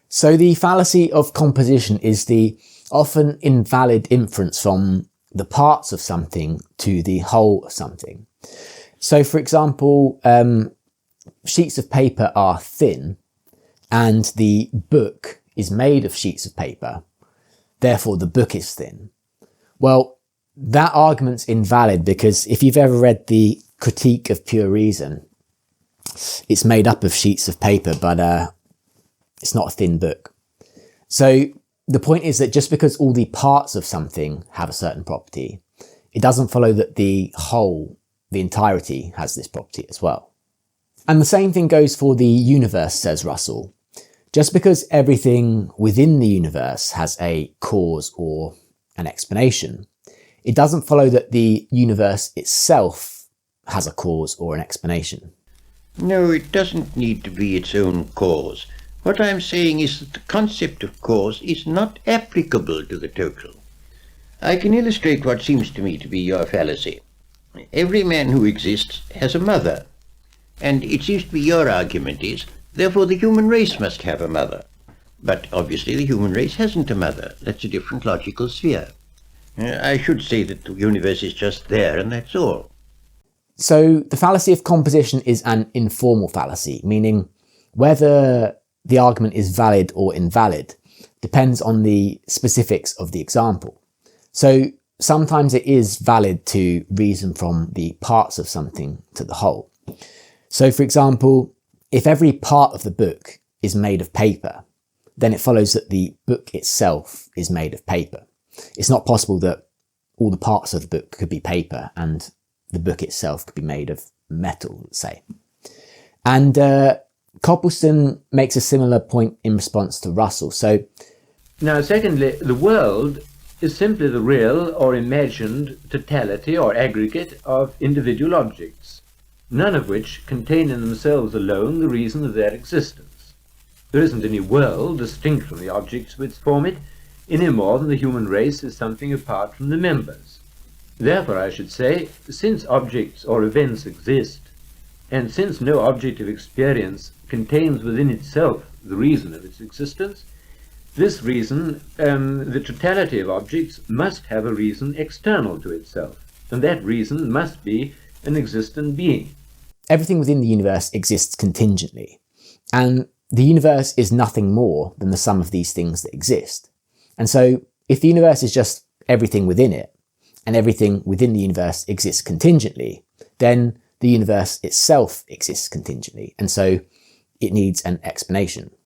So the fallacy of composition is the often invalid inference from the parts of something to the whole of something. So for example, sheets of paper are thin and the book is made of sheets of paper, therefore the book is thin. Well, that argument's invalid because if you've ever read the Critique of Pure Reason, it's made up of sheets of paper, but it's not a thin book. So the point is that just because all the parts of something have a certain property, it doesn't follow that the whole, the entirety, has this property as well. And the same thing goes for the universe, says Russell. Just because everything within the universe has a cause or an explanation, it doesn't follow that the universe itself has a cause or an explanation. No, it doesn't need to be its own cause. What I'm saying is that the concept of cause is not applicable to the total. I can illustrate what seems to me to be your fallacy. Every man who exists has a mother, and it seems to be your argument is, therefore the human race must have a mother. But obviously the human race hasn't a mother. That's a different logical sphere. I should say that the universe is just there, and that's all. So the fallacy of composition is an informal fallacy, meaning whether the argument is valid or invalid depends on the specifics of the example. So sometimes it is valid to reason from the parts of something to the whole. So for example, if every part of the book is made of paper, then it follows that the book itself is made of paper. It's not possible that all the parts of the book could be paper and the book itself could be made of metal, let's say. And Copleston makes a similar point in response to Russell. So, now secondly, the world is simply the real or imagined totality or aggregate of individual objects, none of which contain in themselves alone the reason of their existence. There isn't any world distinct from the objects which form it, any more than the human race is something apart from the members. Therefore, I should say, since objects or events exist, and since no object of experience contains within itself the reason of its existence, this reason, the totality of objects, must have a reason external to itself, and that reason must be an existent being. Everything within the universe exists contingently, and the universe is nothing more than the sum of these things that exist. And so, if the universe is just everything within it, and everything within the universe exists contingently, then the universe itself exists contingently, and so it needs an explanation.